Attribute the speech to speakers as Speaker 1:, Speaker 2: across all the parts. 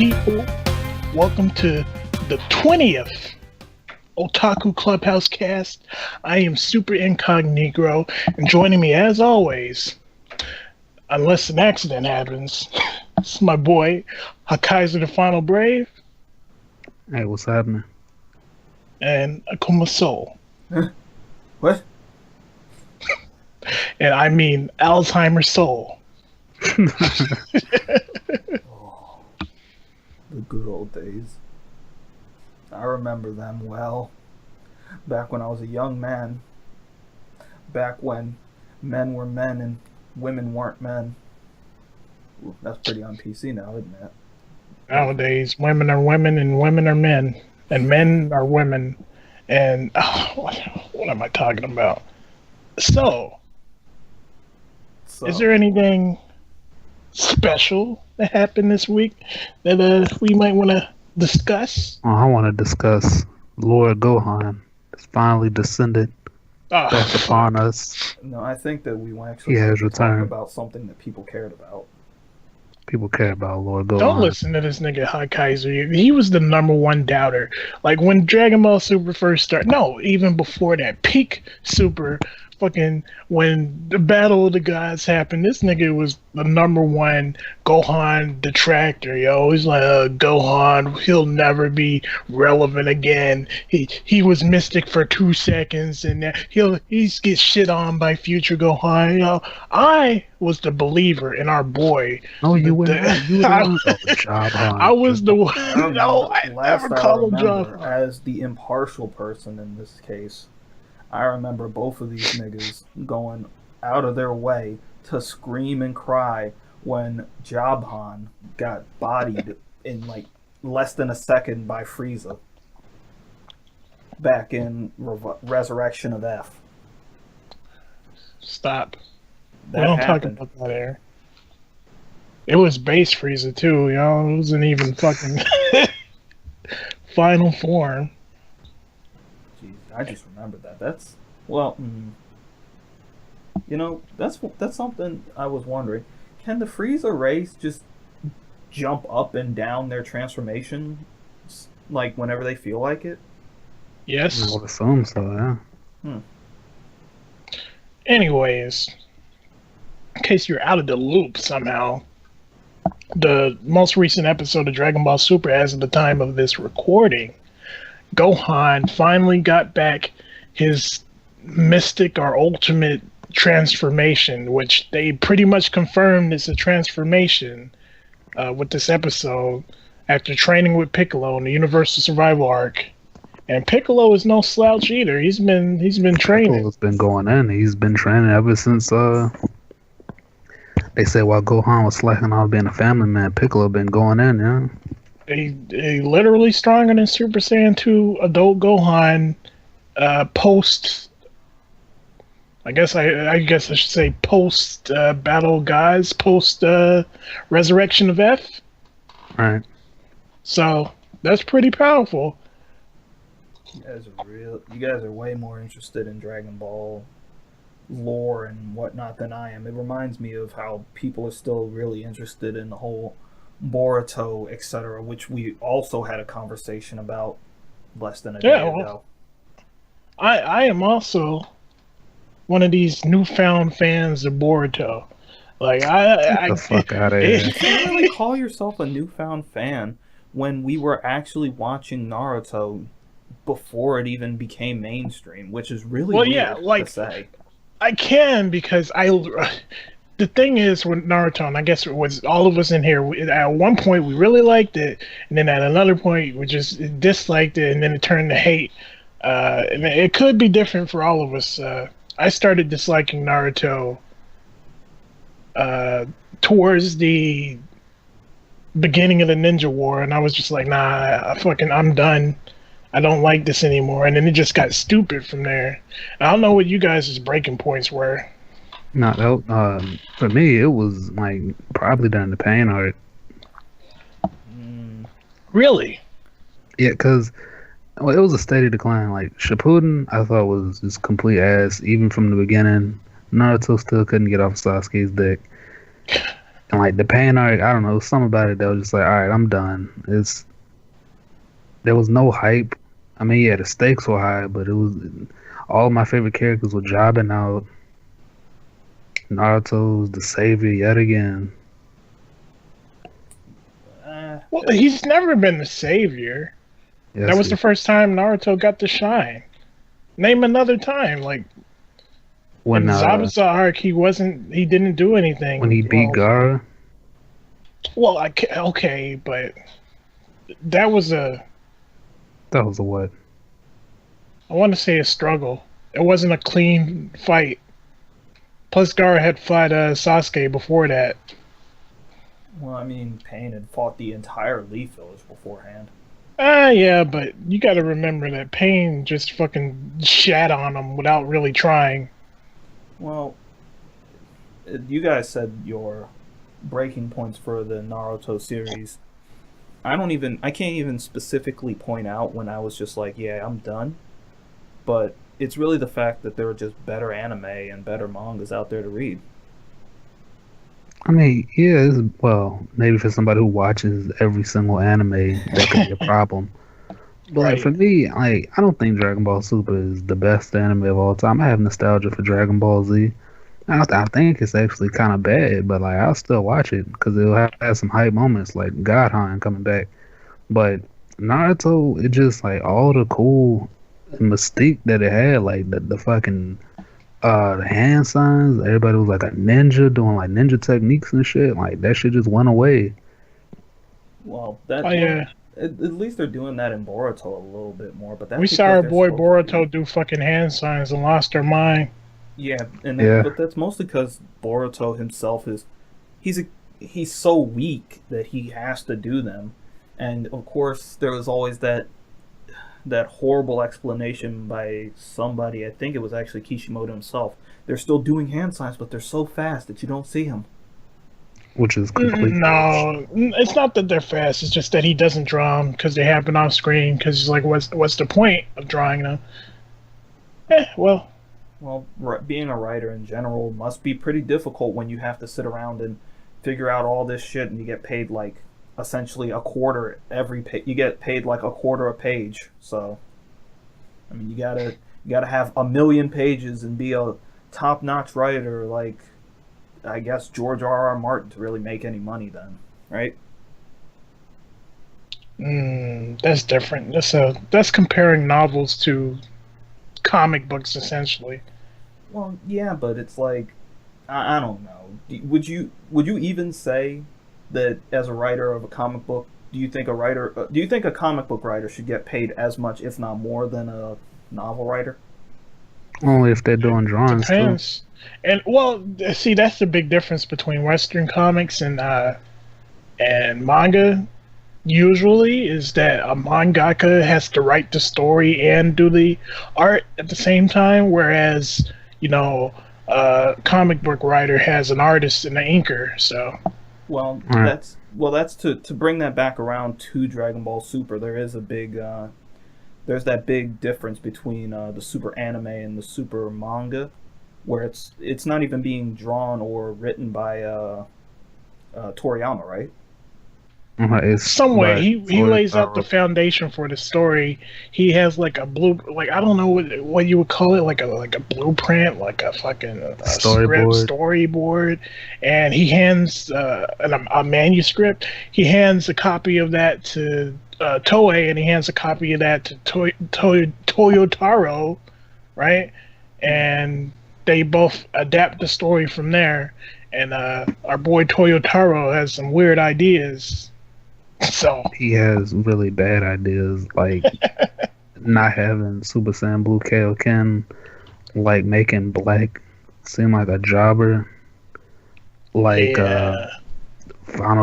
Speaker 1: people? Welcome to the 20th Otaku Clubhouse cast. I am Super Incognito, and joining me as always, unless an accident happens, it's my boy, Hawkaiser the Final Brave.
Speaker 2: Hey, what's happening?
Speaker 1: And Akuma Soul.
Speaker 3: What?
Speaker 1: And I mean Alzheimer's Soul.
Speaker 3: Oh, the good old days. I remember them well. Back when I was a young man. Back when men were men and women weren't men. Ooh, that's pretty on PC now, isn't it?
Speaker 1: Nowadays, women are women and women are men. And men are women. And what am I talking about? So, is there anything special that happened this week that we might want to discuss?
Speaker 2: Oh, I want to discuss Lord Gohan. It's finally descended back upon us.
Speaker 3: No, I think that we actually
Speaker 2: returned.
Speaker 3: Talk about something that people cared about.
Speaker 2: People care about Lord Gohan.
Speaker 1: Don't listen to this nigga Hawkaiser. He was the number one doubter. Like when Dragon Ball Super first started. No, even before that. Peak Super. Fucking when the Battle of the Gods happened, this nigga was the number one Gohan detractor, yo. He's like, Gohan, he'll never be relevant again. He was mystic for 2 seconds, and he's get shit on by future Gohan. You know, I was the believer in our boy.
Speaker 2: No, you were not. You
Speaker 1: I was the one. No, I never called him Job.
Speaker 3: As the impartial person in this case, I remember both of these niggas going out of their way to scream and cry when Jobhan got bodied in like less than a second by Frieza back in Resurrection of F.
Speaker 1: Stop. We don't talk about that here. It was base Frieza too, you know. It wasn't even fucking final form.
Speaker 3: Jeez, I just remembered that. That's you know, that's something I was wondering. Can the Frieza race just jump up and down their transformation, like whenever they feel like it?
Speaker 1: Yes.
Speaker 2: I would assume so, yeah.
Speaker 1: Anyways, in case you're out of the loop somehow, the most recent episode of Dragon Ball Super, as of the time of this recording, Gohan finally got back his mystic or ultimate transformation, which they pretty much confirmed is a transformation with this episode after training with Piccolo in the Universal Survival arc. And Piccolo is no slouch either. He's been training.
Speaker 2: Piccolo's been going in. He's been training ever since they said while Gohan was slacking off being a family man, Piccolo been going in, yeah.
Speaker 1: He literally stronger than Super Saiyan 2 adult Gohan post. I guess I should say post Battle Gods, post Resurrection of F.
Speaker 2: Right.
Speaker 1: So that's pretty powerful.
Speaker 3: You guys are way more interested in Dragon Ball lore and whatnot than I am. It reminds me of how people are still really interested in the whole Boruto, etc., which we also had a conversation about less than a day ago.
Speaker 1: I am also one of these newfound fans of Boruto. Like
Speaker 2: Get the fuck out of here.
Speaker 3: You can't really call yourself a newfound fan when we were actually watching Naruto before it even became mainstream, which is really weird to say.
Speaker 1: I can, because the thing is with Naruto, and I guess it was all of us in here, at one point we really liked it, and then at another point we just disliked it, and then it turned to hate. And it could be different for all of us. I started disliking Naruto towards the beginning of the Ninja War, and I was just like, nah, I'm done. I don't like this anymore. And then it just got stupid from there. I don't know what you guys' breaking points were.
Speaker 2: No, for me, it was like probably during the pain art.
Speaker 1: Really?
Speaker 2: Yeah, because it was a steady decline. Like Shippuden, I thought was just complete ass, even from the beginning. Naruto still couldn't get off Sasuke's dick. And like the pain arc, I don't know, something about it that was just like, all right, I'm done. There was no hype. I mean, yeah, the stakes were high, but it was all of my favorite characters were jobbing out. Naruto's the savior yet again.
Speaker 1: Well, he's never been the savior.
Speaker 2: Yes,
Speaker 1: that was the first time Naruto got to shine. Name another time, like
Speaker 2: when
Speaker 1: in the Zabuza arc, he didn't do anything.
Speaker 2: When he beat Gaara.
Speaker 1: Well, okay, but that was a
Speaker 2: what?
Speaker 1: I want to say a struggle. It wasn't a clean fight. Plus, Gaara had fought Sasuke before that.
Speaker 3: Well, I mean, Pain had fought the entire Leaf Village beforehand.
Speaker 1: Yeah, but you got to remember that Pain just fucking shat on him without really trying.
Speaker 3: Well, you guys said your breaking points for the Naruto series. I can't even specifically point out when I was just like, yeah, I'm done. But it's really the fact that there are just better anime and better mangas out there to read.
Speaker 2: I mean, yeah, well, maybe for somebody who watches every single anime, that could be a problem. But
Speaker 1: right.
Speaker 2: For me, I don't think Dragon Ball Super is the best anime of all time. I have nostalgia for Dragon Ball Z. I think it's actually kind of bad, but I'll still watch it because it'll have some hype moments like Gohan coming back. But Naruto, it just all the cool mystique that it had, the fucking the hand signs. Everybody was like a ninja doing ninja techniques and shit. That shit just went away.
Speaker 3: Well,
Speaker 1: yeah.
Speaker 3: At least they're doing that in Boruto a little bit more. But
Speaker 1: we saw our boy Boruto do fucking hand signs and lost our mind.
Speaker 3: Yeah, but that's mostly because Boruto himself he's so weak that he has to do them, and of course there was always that horrible explanation by somebody. I think it was actually Kishimoto himself. They're still doing hand signs, but they're so fast that you don't see them.
Speaker 2: Which is complete.
Speaker 1: No, it's not that they're fast. It's just that he doesn't draw them because they happen off screen. Because he's like, what's the point of drawing them? Well,
Speaker 3: being a writer in general must be pretty difficult when you have to sit around and figure out all this shit, and you get paid essentially a quarter every page. You get paid a quarter a page. So, I mean, you gotta have 1 million pages and be a top-notch writer I guess George R.R. Martin to really make any money then, right?
Speaker 1: That's different. That's comparing novels to comic books essentially.
Speaker 3: Well, yeah, but it's I don't know. Would you even say that as a writer of a comic book, do you think a comic book writer should get paid as much, if not more, than a novel writer?
Speaker 2: Only if they're doing drawings.
Speaker 1: Depends. Too. And see, that's the big difference between Western comics and manga. Usually, is that a mangaka has to write the story and do the art at the same time, whereas a comic book writer has an artist and an inker. So,
Speaker 3: that's to bring that back around to Dragon Ball Super. There is a big there's that big difference between the Super anime and the Super manga, where it's not even being drawn or written by Toriyama, right?
Speaker 1: Some way he lays out the foundation for the story. He has a I don't know what you would call it, a blueprint, a fucking storyboard, and he hands a manuscript. He hands a copy of that to Toei, and he hands a copy of that to Toyotaro, right? And they both adapt the story from there. And our boy Toyotaro has some weird ideas. So
Speaker 2: he has really bad ideas, not having Super Saiyan Blue Kaioken, making Black seem like a jobber, Final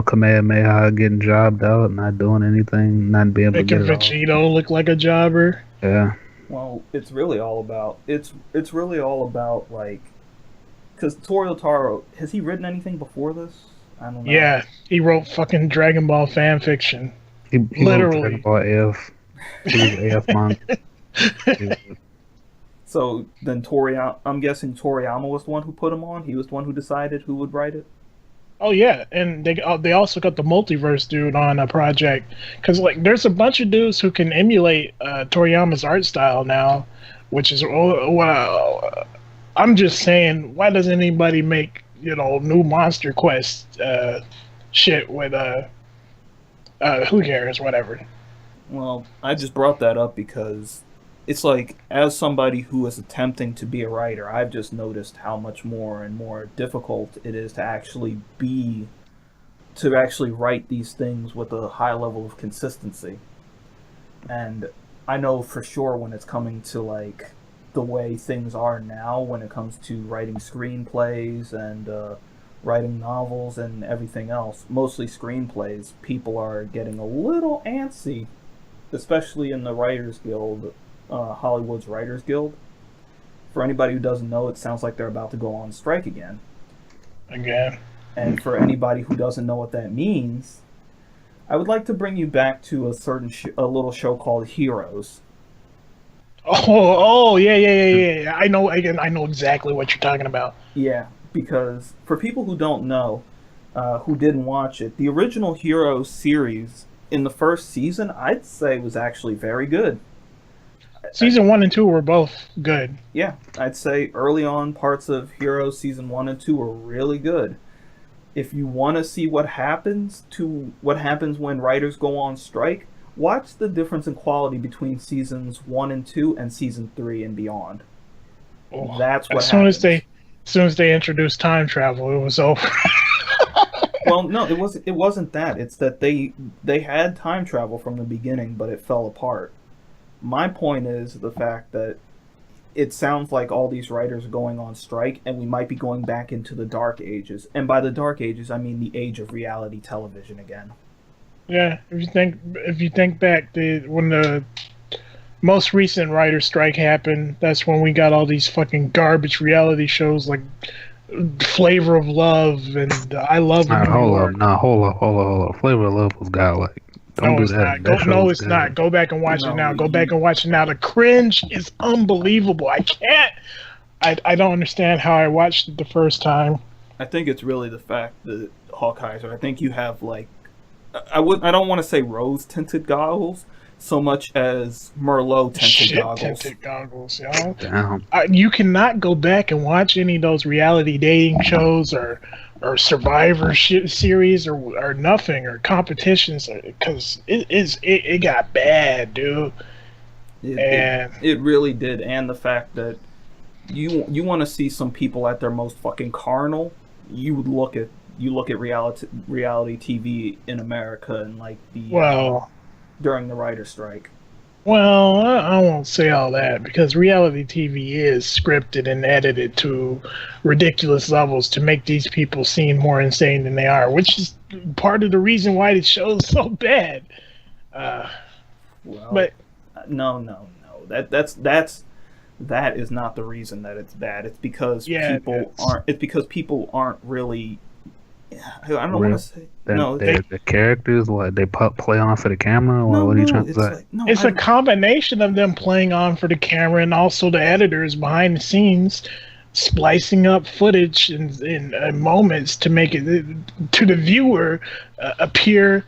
Speaker 2: Kamehameha getting jobbed out, not doing anything, not being able to get it
Speaker 1: Vegito look like a jobber.
Speaker 2: Yeah.
Speaker 3: Well, it's really all about because Toyotaro, has he written anything before this? I don't know.
Speaker 1: Yeah, he wrote fucking Dragon Ball fan fiction.
Speaker 2: He
Speaker 1: literally
Speaker 2: wrote Dragon Ball AF. He was AF manga.
Speaker 3: So then I'm guessing Toriyama was the one who put him on? He was the one who decided who would write it?
Speaker 1: Oh yeah, and they also got the multiverse dude on a project because like there's a bunch of dudes who can emulate Toriyama's art style now, which is well, I'm just saying, why doesn't anybody make new Monster Quest shit with who cares, whatever.
Speaker 3: Well, I just brought that up because it's like, as somebody who is attempting to be a writer, I've just noticed how much more and more difficult it is to actually write these things with a high level of consistency. And I know for sure when it's coming to like the way things are now, when it comes to writing screenplays and writing novels and everything else, mostly screenplays, people are getting a little antsy, especially in the Writers Guild, Hollywood's Writers Guild. For anybody who doesn't know, it sounds like they're about to go on strike again.
Speaker 1: Again.
Speaker 3: And for anybody who doesn't know what that means, I would like to bring you back to a little show called Heroes.
Speaker 1: Oh, yeah. I know exactly what you're talking about.
Speaker 3: Yeah, because for people who don't know, who didn't watch it, the original Heroes series in the first season, I'd say was actually very good.
Speaker 1: Season 1 and 2 were both good.
Speaker 3: Yeah, I'd say early on parts of Heroes season 1 and 2 were really good. If you want to see what happens when writers go on strike, watch the difference in quality between seasons 1 and 2 and season 3 and beyond.
Speaker 1: Oh,
Speaker 3: That's what
Speaker 1: happens. As soon as they introduced time travel, it was over.
Speaker 3: Well, no, it wasn't that. It's that they had time travel from the beginning, but it fell apart. My point is the fact that it sounds like all these writers are going on strike, and we might be going back into the dark ages. And by the dark ages, I mean the age of reality television again.
Speaker 1: Yeah, if you think back, when the most recent writer strike happened, that's when we got all these fucking garbage reality shows like Flavor of Love and I Love New York.
Speaker 2: Hold up. Flavor of Love was godlike. Don't do that.
Speaker 1: It's not. Go back and watch it now. Go back and watch it now. The cringe is unbelievable. I can't. I don't understand how I watched it the first time.
Speaker 3: I think it's really the fact that Hawkaiser. I think you have like, I don't want to say rose tinted goggles so much as Merlot tinted goggles.
Speaker 1: Yo.
Speaker 2: Damn.
Speaker 1: You cannot go back and watch any of those reality dating shows or Survivor series or nothing or competitions because it got bad, dude.
Speaker 3: It really did, and the fact that you want to see some people at their most fucking carnal, you look at reality TV in America and like during the writer strike.
Speaker 1: Well, I won't say all that because reality TV is scripted and edited to ridiculous levels to make these people seem more insane than they are, which is part of the reason why the show is so bad. But
Speaker 3: no, that is not the reason that it's bad. It's because people aren't really. I don't want to say
Speaker 2: the characters, what they play on for the camera. What are you trying to say?
Speaker 1: It's a combination of them playing on for the camera and also the editors behind the scenes splicing up footage in moments to make it to the viewer appear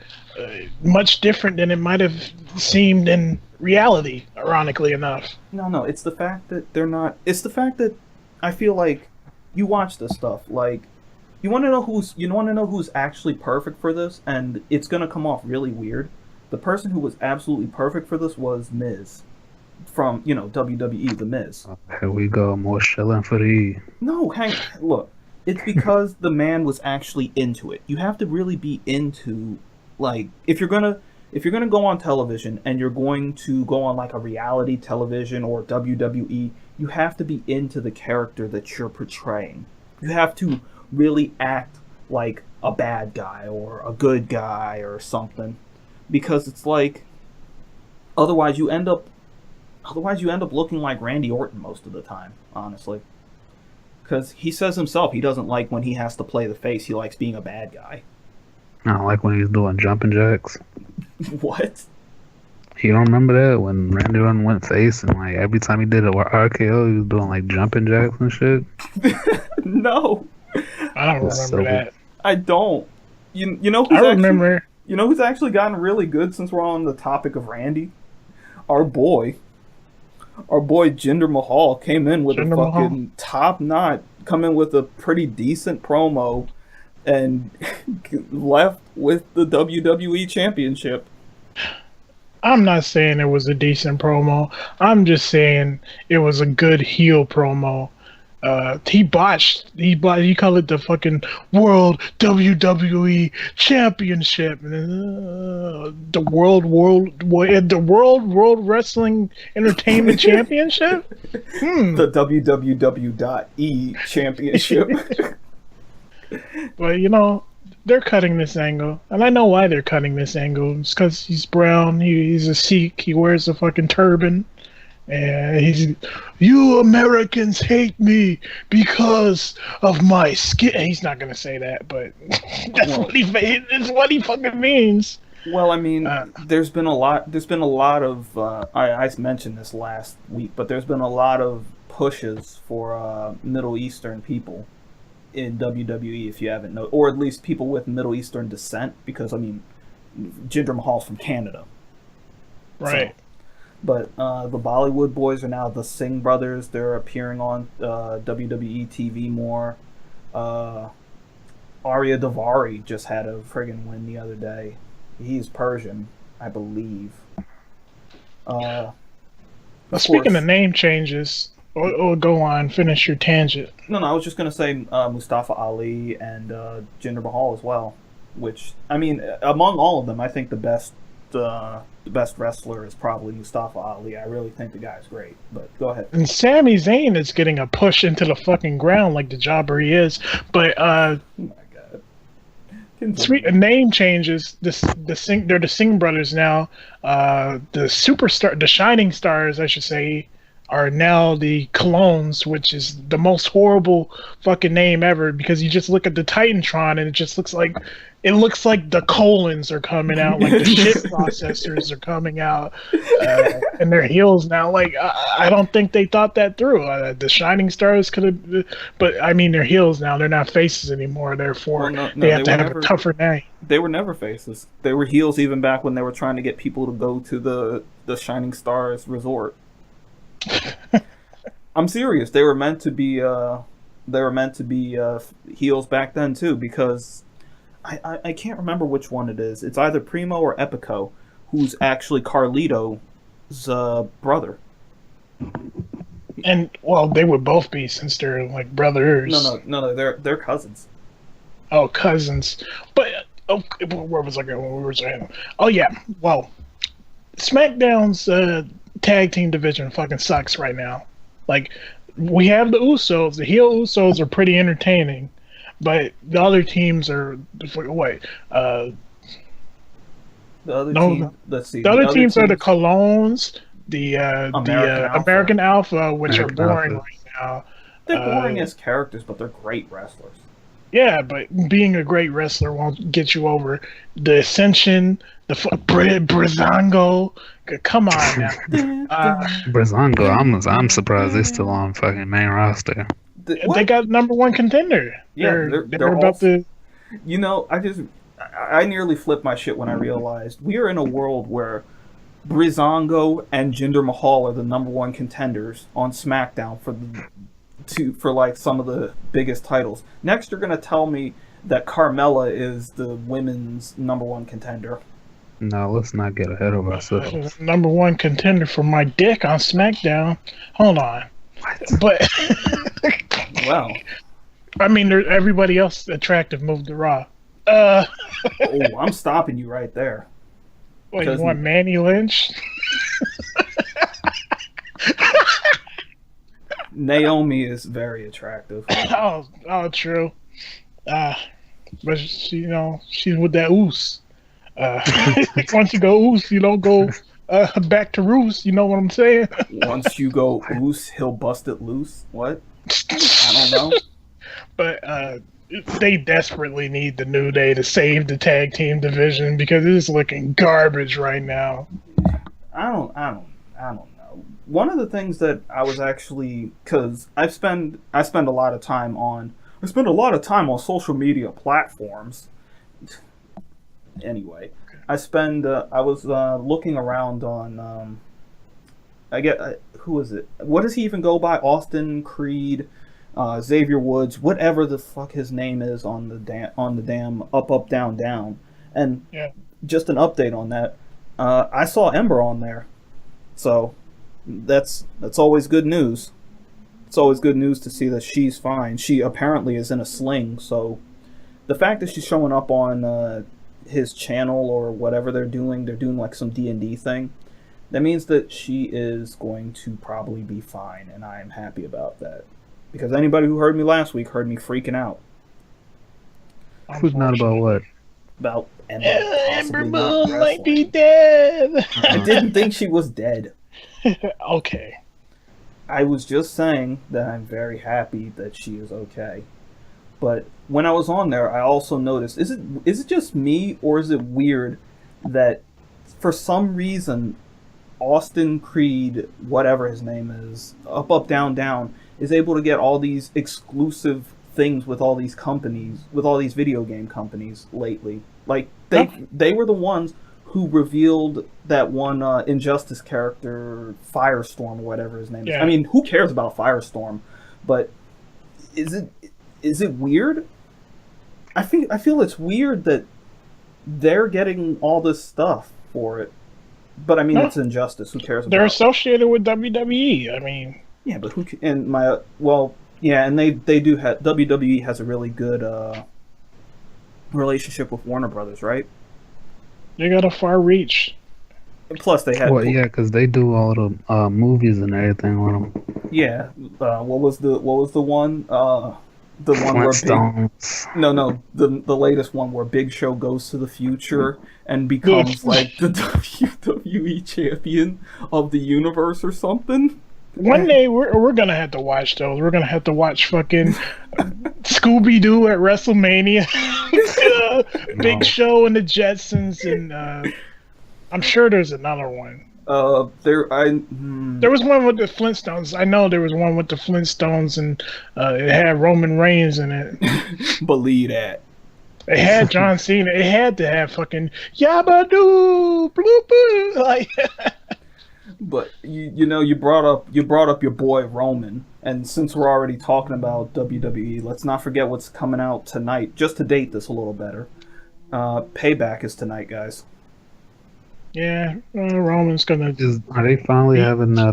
Speaker 1: much different than it might have seemed in reality. Ironically enough,
Speaker 3: no, it's the fact that they're not. It's the fact that I feel like you watch this stuff like. You want to know who's actually perfect for this, and it's gonna come off really weird. The person who was absolutely perfect for this was Miz, from WWE, The Miz.
Speaker 2: Here we go, more shilling for the.
Speaker 3: No, look, it's because the man was actually into it. You have to really be into, like, if you're gonna go on television and you're going to go on like a reality television or WWE, you have to be into the character that you're portraying. You have to really act like a bad guy or a good guy or something, because it's like otherwise you end up looking like Randy Orton most of the time, honestly, because he says himself he doesn't like when he has to play the face. He likes being a bad guy.
Speaker 2: I don't like when he's doing jumping jacks.
Speaker 3: What?
Speaker 2: You don't remember that when Randy Orton went face and like every time he did a RKO he was doing like jumping jacks and shit?
Speaker 3: No.
Speaker 1: I don't remember that.
Speaker 3: I don't. You know who's
Speaker 1: I remember.
Speaker 3: actually, you know who's actually gotten really good since we're on the topic of Randy? Our boy Jinder Mahal came in with
Speaker 1: Jinder
Speaker 3: a
Speaker 1: Mahal.
Speaker 3: fucking top notch, come in with a pretty decent promo, and left with the WWE Championship.
Speaker 1: I'm not saying it was a decent promo. I'm just saying it was a good heel promo. He botched. He called it the fucking World WWE Championship. The World Wrestling Entertainment Championship.
Speaker 3: The www.e Championship.
Speaker 1: But you know, they're cutting this angle, and I know why they're cutting this angle. It's because he's brown. He's a Sikh. He wears a fucking turban. And you Americans hate me because of my skin. He's not gonna say that, but that's what he fucking means.
Speaker 3: Well, I mean, there's been a lot of. I mentioned this last week, but there's been a lot of pushes for Middle Eastern people in WWE. If you haven't known, or at least people with Middle Eastern descent, because I mean, Jinder Mahal's from Canada,
Speaker 1: right?
Speaker 3: So, but the Bollywood boys are now the Singh brothers. They're appearing on WWE TV more. Arya Davari just had a friggin' win the other day. He's Persian, I believe.
Speaker 1: Speaking of name changes, go on, finish your tangent.
Speaker 3: No, I was just going to say Mustafa Ali and Jinder Mahal as well. Which, I mean, among all of them, I think the best wrestler is probably Mustafa Ali. I really think the guy's great, but go ahead.
Speaker 1: And Sami Zayn is getting a push into the fucking ground like the jobber he is. But
Speaker 3: oh my god,
Speaker 1: sweet name changes. They're the Singh brothers now. The Shining Stars, I should say, are now the Clones, which is the most horrible fucking name ever, because you just look at the Titantron and it just looks like the colons are coming out, like the shit processors are coming out, and their heels now. Like I don't think they thought that through. The Shining Stars could have, but I mean they're heels now. They're not faces anymore. Therefore, they have to have a tougher name.
Speaker 3: They were never faces. They were heels even back when they were trying to get people to go to the Shining Stars resort. I'm serious. They were meant to be heels back then too, because I can't remember which one it is. It's either Primo or Epico, who's actually Carlito's brother.
Speaker 1: And well, they would both be, since they're like brothers.
Speaker 3: No, they're cousins.
Speaker 1: Oh, cousins. But where was I going? Oh yeah. Well, SmackDown's tag team division fucking sucks right now. Like, we have the Usos. The heel Usos are pretty entertaining, but the other teams are wait.
Speaker 3: The other team. Let's see.
Speaker 1: The other teams are the Colones, the American Alpha, which are boring right now.
Speaker 3: They're boring as characters, but they're great wrestlers.
Speaker 1: Yeah, but being a great wrestler won't get you over the Ascension, the Brizongo. Come on now.
Speaker 2: Brizongo, I'm surprised they're still on fucking main roster.
Speaker 1: They got number one contender.
Speaker 3: Yeah,
Speaker 1: they're about to.
Speaker 3: You know, I nearly flipped my shit when I realized we are in a world where Brizongo and Jinder Mahal are the number one contenders on SmackDown for like some of the biggest titles. Next, you're gonna tell me that Carmella is the women's number one contender.
Speaker 2: No, let's not get ahead of ourselves.
Speaker 1: Number one contender for my dick on SmackDown. Hold on. What? But
Speaker 3: wow.
Speaker 1: I mean, everybody else attractive moved to Raw.
Speaker 3: Oh, I'm stopping you right there.
Speaker 1: What, you want Manny Lynch?
Speaker 3: Naomi is very attractive.
Speaker 1: Oh, true. But she's with that oos. Once you go oos, you don't go back to roos. You know what I'm saying?
Speaker 3: Once you go oos, he'll bust it loose. What? I don't know.
Speaker 1: But they desperately need the New Day to save the tag team division, because it is looking garbage right now.
Speaker 3: I don't know. One of the things that I was actually, because I spend a lot of time on I spend a lot of time on social media platforms. Anyway, I was looking around on, who is it? What does he even go by? Austin Creed, Xavier Woods, whatever the fuck his name is on the damn up, down, down. And just an update on that. I saw Ember on there. So that's always good news. It's always good news to see that she's fine. She apparently is in a sling, so the fact that she's showing up on his channel or whatever they're doing like some D&D thing, that means that she is going to probably be fine, and I am happy about that. Because anybody who heard me last week heard me freaking out.
Speaker 2: Freaking out about what?
Speaker 3: About Ember.
Speaker 1: Ember Moon might be dead.
Speaker 3: I didn't think she was dead.
Speaker 1: Okay.
Speaker 3: I was just saying that I'm very happy that she is okay. But when I was on there, I also noticed, is it just me, or is it weird that for some reason Austin Creed, whatever his name is, up, down, down, is able to get all these exclusive things with all these companies, with all these video game companies lately. Like, they were the ones who revealed that one Injustice character, Firestorm, or whatever his name is. I mean, who cares about Firestorm? But is it weird? I feel it's weird that they're getting all this stuff for it. But I mean, it's Injustice. Who cares about it?
Speaker 1: They're associated with WWE. I mean,
Speaker 3: yeah, but and they do have, WWE has a really good relationship with Warner Brothers, right?
Speaker 1: They got a far reach.
Speaker 3: And plus, they had.
Speaker 2: Well, yeah, because they do all the movies and everything on them.
Speaker 3: Yeah. What was the one? The one where the latest one where Big Show goes to the future and becomes like the WWE champion of the universe or something.
Speaker 1: One day we're gonna have to watch those. We're gonna have to watch fucking Scooby Doo at WrestleMania, Big Show and the Jetsons, and I'm sure there's another one.
Speaker 3: There
Speaker 1: was one with the Flintstones. I know there was one with the Flintstones, and it had Roman Reigns in it.
Speaker 3: Believe that.
Speaker 1: It had John Cena. It had to have fucking Yabba-doo, bloop, like.
Speaker 3: But you brought up your boy Roman, and since we're already talking about WWE, let's not forget what's coming out tonight. Just to date this a little better, Payback is tonight, guys.
Speaker 1: Yeah, Roman's gonna.
Speaker 2: Are they finally having that?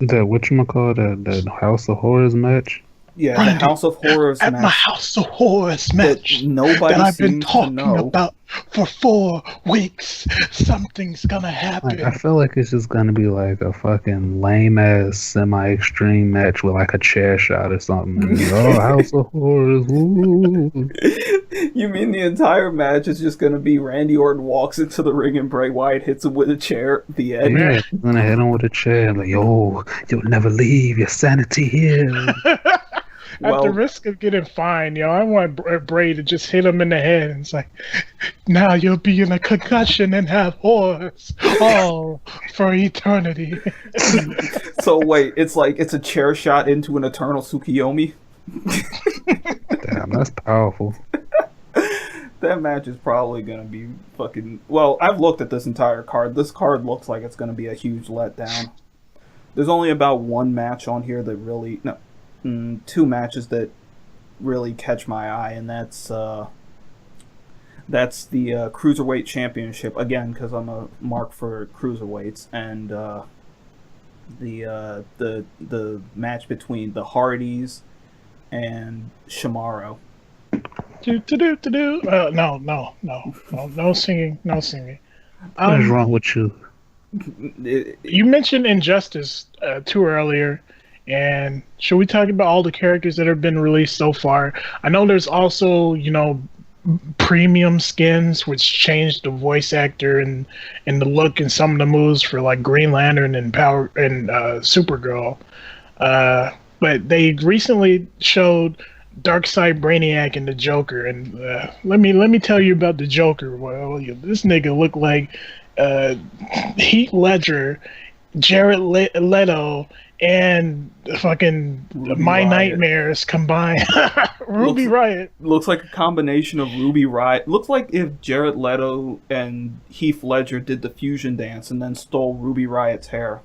Speaker 2: That whatchamacallit, that House of Horrors match?
Speaker 3: Yeah, Randy, the House of Horrors
Speaker 1: at
Speaker 3: match.
Speaker 1: My House of Horrors match
Speaker 3: that
Speaker 1: I've been talking about for 4 weeks. Something's gonna happen.
Speaker 2: Like, I feel like it's just gonna be like a fucking lame ass semi-extreme match with like a chair shot or something. House of Horrors. Woo.
Speaker 3: You mean the entire match is just gonna be Randy Orton walks into the ring and Bray Wyatt hits him with a chair at the end?
Speaker 2: Yeah, he's gonna hit him with a chair like, you'll never leave your sanity here.
Speaker 1: At the risk of getting fined, I want Bray to just hit him in the head and it's like, now you'll be in a concussion and have horrors all for eternity.
Speaker 3: So wait, it's a chair shot into an eternal Tsukiyomi?
Speaker 2: Damn, that's powerful.
Speaker 3: That match is probably going to be fucking... Well, I've looked at this entire card. This card looks like it's going to be a huge letdown. There's only about one match on here that really... No. 2 matches that really catch my eye, and that's the Cruiserweight Championship, again, because I'm a mark for Cruiserweights, and the match between the Hardys and Shimaro. No singing.
Speaker 2: What is wrong with you?
Speaker 1: You mentioned Injustice 2 earlier. And should we talk about all the characters that have been released so far? I know there's also, premium skins, which changed the voice actor and the look and some of the moves for like Green Lantern and Supergirl. But they recently showed Darkseid, Brainiac, and the Joker. And let me tell you about the Joker. Well, this nigga looked like Heath Ledger, Jared Leto, and fucking
Speaker 3: Ruby
Speaker 1: My
Speaker 3: Riot.
Speaker 1: Nightmares combined. Ruby Riot.
Speaker 3: Looks like a combination of Ruby Riot. Looks like if Jared Leto and Heath Ledger did the fusion dance and then stole Ruby Riot's hair.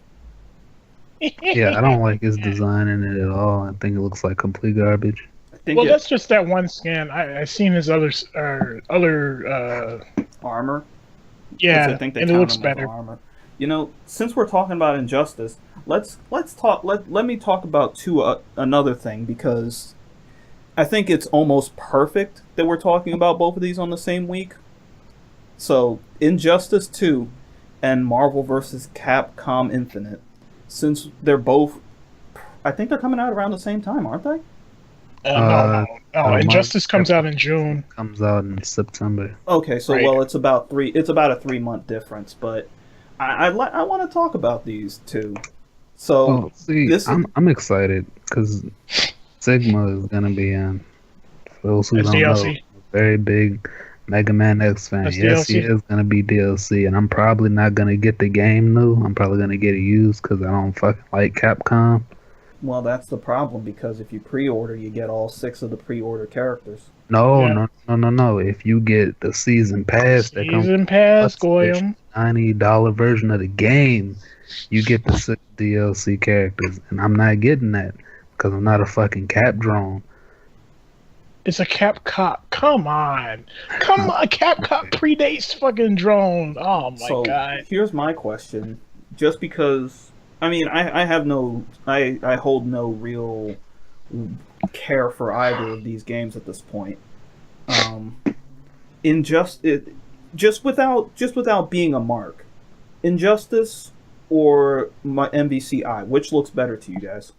Speaker 2: Yeah, I don't like his design in it at all. I think it looks like complete garbage.
Speaker 1: Well, that's just that one scan. I seen his other
Speaker 3: armor.
Speaker 1: Yeah,
Speaker 3: I think they
Speaker 1: and it looks better.
Speaker 3: Armor. You know, since we're talking about Injustice, let's talk. Let me talk about another thing, because I think it's almost perfect that we're talking about both of these on the same week. So, Injustice 2 and Marvel vs. Capcom Infinite, since they're both, I think they're coming out around the same time, aren't they?
Speaker 1: No. Injustice comes out in June.
Speaker 2: Comes out in September.
Speaker 3: Okay, so well, it's about a 3-month difference, but I want to talk about these two. So
Speaker 2: I'm excited because Sigma is gonna be in. For those who don't know, very big Mega Man X fan. Yes, he is gonna be DLC, and I'm probably not gonna get the game new. I'm probably gonna get it used because I don't fucking like Capcom.
Speaker 3: Well, that's the problem, because if you pre-order, you get all 6 of the pre-order characters.
Speaker 2: No. If you get the season pass,
Speaker 1: Goyam,
Speaker 2: $90 version of the game, you get the 6 DLC characters, and I'm not getting that because I'm not a fucking Cap drone.
Speaker 1: It's a Capcom. Come on. Capcom predates fucking drone. Oh my god.
Speaker 3: Here's my question. Just because, I mean, I hold no real care for either of these games at this point. Just without being a mark, Injustice or my MVCI, which looks better to you guys?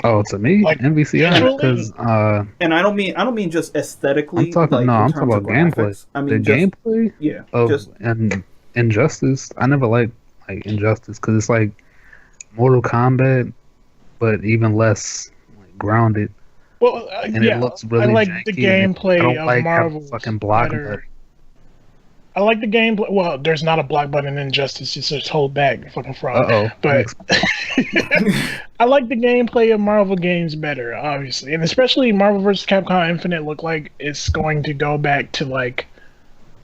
Speaker 2: Oh, to me, like, MVCI, because
Speaker 3: and I don't mean just aesthetically.
Speaker 2: I'm talking about gameplay. I mean, gameplay.
Speaker 3: Yeah,
Speaker 2: and Injustice. I never liked like Injustice because it's like Mortal Kombat, but even less like grounded.
Speaker 1: Well,
Speaker 2: and it looks really
Speaker 1: I like
Speaker 2: janky.
Speaker 1: The gameplay
Speaker 2: I don't
Speaker 1: of
Speaker 2: like
Speaker 1: Marvel.
Speaker 2: Fucking block button.
Speaker 1: I like the gameplay. Well, there's not a block button in Injustice. It's just hold back, fucking fraud. But I like the gameplay of Marvel games better, obviously, and especially Marvel vs. Capcom Infinite look like it's going to go back to like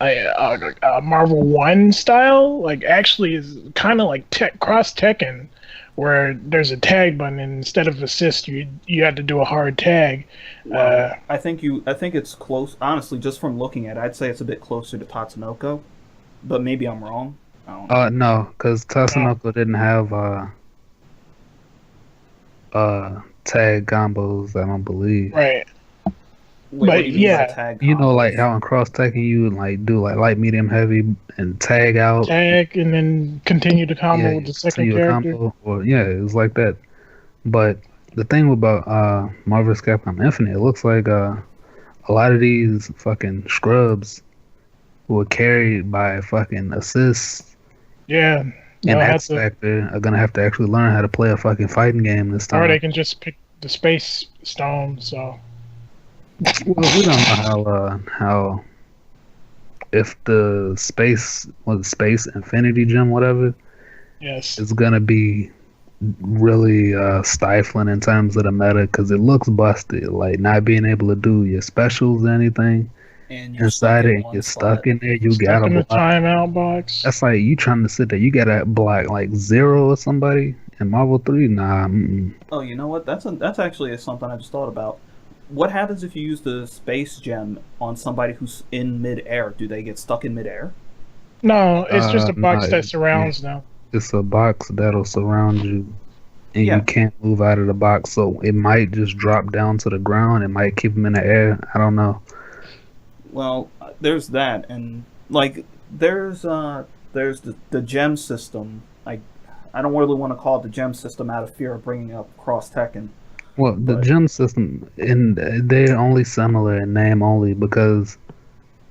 Speaker 1: a Marvel 1 style. Like, actually, is kind of like cross Tekken, where there's a tag button, and instead of assist, you had to do a hard tag.
Speaker 3: Well, I think it's close. Honestly, just from looking at it, I'd say it's a bit closer to Tatsunoko, but maybe I'm wrong. I don't know.
Speaker 2: No, because Tatsunoko didn't have tag combos. I don't believe.
Speaker 1: Right.
Speaker 3: Wait,
Speaker 1: but yeah,
Speaker 2: you know, like how in cross Tekken you like do like light, medium, heavy, and tag out,
Speaker 1: and then continue the combo with the second character.
Speaker 2: It was like that. But the thing about Marvel vs. Capcom Infinite, it looks like a lot of these fucking scrubs were carried by fucking assists.
Speaker 1: Yeah.
Speaker 2: And X Factor are gonna have to actually learn how to play a fucking fighting game this time.
Speaker 1: Or they can just pick the Space Stone. So.
Speaker 2: Well, we don't know how if the Space Infinity Gem, whatever, is gonna be really stifling in terms of the meta, because it looks busted. Like, not being able to do your specials or anything inside it, and you're stuck in there. You gotta block.
Speaker 1: The timeout box.
Speaker 2: That's like you trying to sit there. You gotta block like Zero or somebody in Marvel 3. Nah.
Speaker 3: Oh, you know what? That's actually something I just thought about. What happens if you use the Space Gem on somebody who's in midair? Do they get stuck in midair?
Speaker 1: No, it's just a box that surrounds them.
Speaker 2: It's a box that'll surround you, and you can't move out of the box. So it might just drop down to the ground. It might keep them in the air. I don't know.
Speaker 3: Well, there's that, and like there's the gem system. I don't really want to call it the gem system out of fear of bringing up Cross Tekken.
Speaker 2: Well, the gem system, they're only similar in name only, because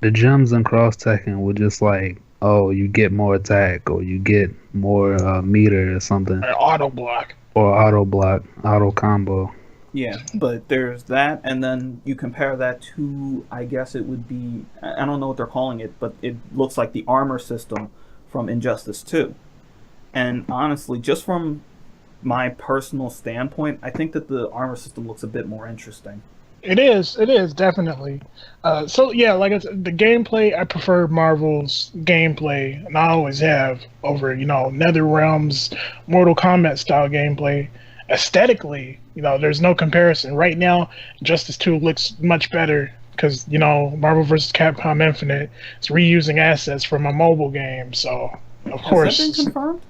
Speaker 2: the gems in Cross Tekken were just like, oh, you get more attack, or you get more meter or something.
Speaker 1: Or auto block.
Speaker 2: Or auto combo.
Speaker 3: Yeah, but there's that, and then you compare that to, I guess it would be, I don't know what they're calling it, but it looks like the armor system from Injustice 2. And honestly, just from my personal standpoint, I think that the armor system looks a bit more interesting.
Speaker 1: It is definitely. So yeah, like I said, the gameplay, I prefer Marvel's gameplay, and I always have over NetherRealm's Mortal Kombat style gameplay. Aesthetically, there's no comparison. Right now, Justice 2 looks much better because Marvel vs. Capcom Infinite is reusing assets from a mobile game. So of course,
Speaker 3: has that been confirmed?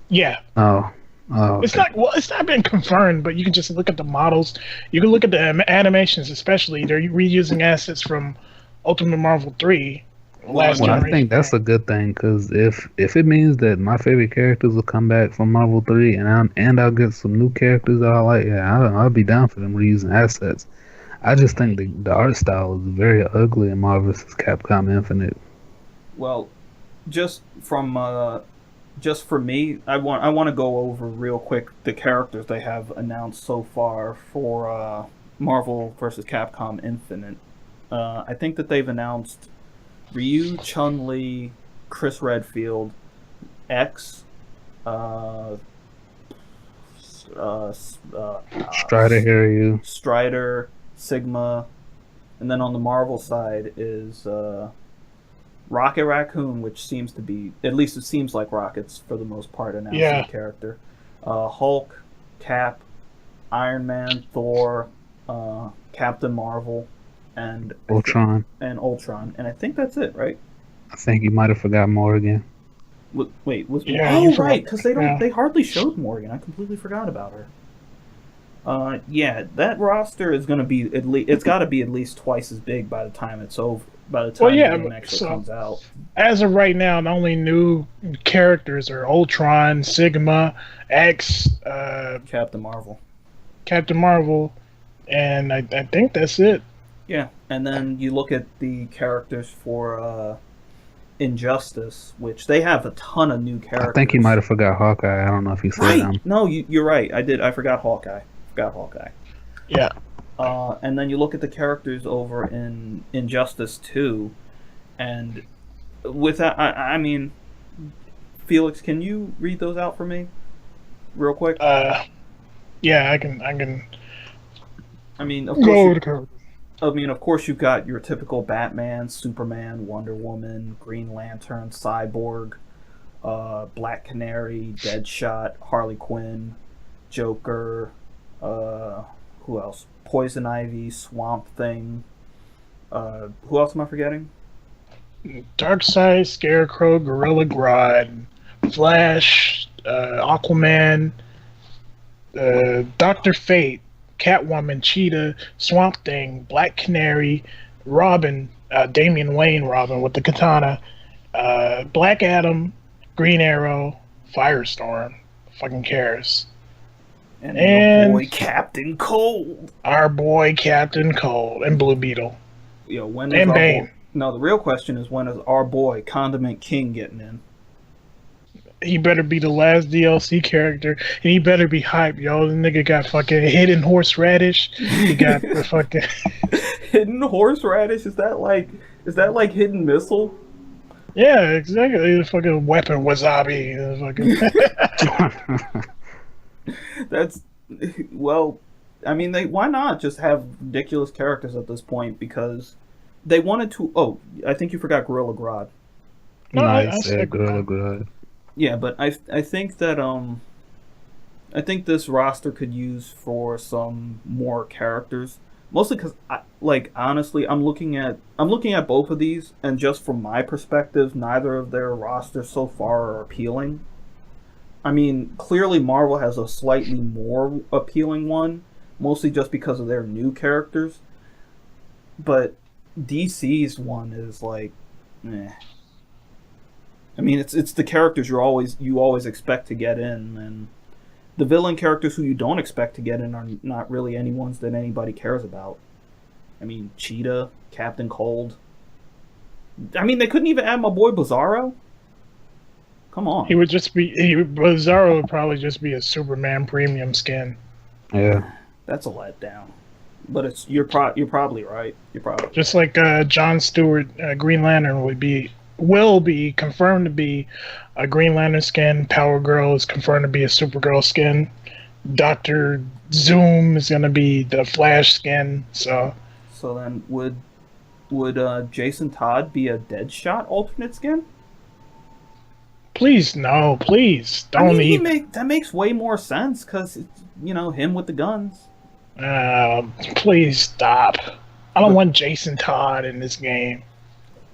Speaker 1: Yeah.
Speaker 2: Oh. Oh,
Speaker 1: It's
Speaker 2: okay.
Speaker 1: it's not been confirmed, but you can just look at the models. You can look at the animations, especially. They're reusing assets from Ultimate Marvel 3 last
Speaker 2: Well, I
Speaker 1: generation.
Speaker 2: think that's a good thing because if it means that my favorite characters will come back from Marvel 3 and I'll get some new characters that I like, yeah, I'll be down for them reusing assets. I just think the art style is very ugly in Marvel vs. Capcom Infinite.
Speaker 3: Well, just for me, I want to go over real quick the characters they have announced so far for Marvel vs. Capcom Infinite. I think that they've announced Ryu, Chun-Li, Chris Redfield, X,
Speaker 2: Strider Harry,
Speaker 3: Strider, Sigma, and then on the Marvel side is Rocket Raccoon, which seems to be, at least it seems like Rocket's for the most part announcing the character. Hulk, Cap, Iron Man, Thor, Captain Marvel, and
Speaker 2: Ultron.
Speaker 3: And I think that's it, right?
Speaker 2: I think you might have forgot Morgan.
Speaker 3: Wait, was
Speaker 1: Yeah,
Speaker 3: right, because they don't
Speaker 1: yeah.
Speaker 3: they hardly showed Morgan. I completely forgot about her. Yeah, that roster is going to be it's got to be at least twice as big by the time it's over. By the time the game actually comes out.
Speaker 1: As of right now, the only new characters are Ultron, Sigma, X,
Speaker 3: Captain Marvel,
Speaker 1: and I think that's it.
Speaker 3: Yeah, and then you look at the characters for Injustice, which they have a ton of new characters.
Speaker 2: I think you might have forgot Hawkeye. I don't know if you said him.
Speaker 3: No, you're right. I forgot Hawkeye.
Speaker 1: Yeah.
Speaker 3: And then you look at the characters over in Injustice 2, and with that, I mean, Felix, can you read those out for me, real quick?
Speaker 1: Yeah, I can.
Speaker 3: I mean, of course, you've got your typical Batman, Superman, Wonder Woman, Green Lantern, Cyborg, Black Canary, Deadshot, Harley Quinn, Joker. Who else? Poison Ivy, Swamp Thing. Who else am I forgetting?
Speaker 1: Darkseid, Scarecrow, Gorilla Grodd, Flash, Aquaman, Dr. Fate, Catwoman, Cheetah, Swamp Thing, Black Canary, Robin, Damian Wayne Robin with the katana, Black Adam, Green Arrow, Firestorm. Fucking cares.
Speaker 3: And your boy Captain Cold.
Speaker 1: Our boy Captain Cold and Blue Beetle.
Speaker 3: Yo, when
Speaker 1: and Bane.
Speaker 3: No, the real question is, when is our boy Condiment King getting in?
Speaker 1: He better be the last DLC character, and he better be hype, yo. The nigga got fucking hidden horseradish. He got the fucking
Speaker 3: hidden horseradish. Is that like hidden missile?
Speaker 1: Yeah, exactly. The fucking weapon wasabi.
Speaker 3: That's well. I mean, why not just have ridiculous characters at this point? Because they wanted to. Oh, I think you forgot Gorilla Grodd.
Speaker 2: No, I said Gorilla Grodd.
Speaker 3: Yeah, but I think that I think this roster could use for some more characters. Mostly because, honestly, I'm looking at both of these, and just from my perspective, neither of their rosters so far are appealing. I mean, clearly Marvel has a slightly more appealing one, mostly just because of their new characters. But DC's one is like, eh. I mean, it's the characters you always expect to get in, and the villain characters who you don't expect to get in are not really any ones that anybody cares about. I mean, Cheetah, Captain Cold. I mean, they couldn't even add my boy Bizarro. Come on.
Speaker 1: Bizarro would probably just be a Superman premium skin.
Speaker 2: Yeah.
Speaker 3: That's a letdown. But you're probably right. You're probably
Speaker 1: just like John Stewart, Green Lantern would be will be confirmed to be a Green Lantern skin. Power Girl is confirmed to be a Supergirl skin. Doctor Zoom is gonna be the Flash skin. So
Speaker 3: then would Jason Todd be a Deadshot alternate skin?
Speaker 1: please, no, please don't
Speaker 3: that makes way more sense because it's him with the guns.
Speaker 1: Please stop. I don't want Jason Todd in this game.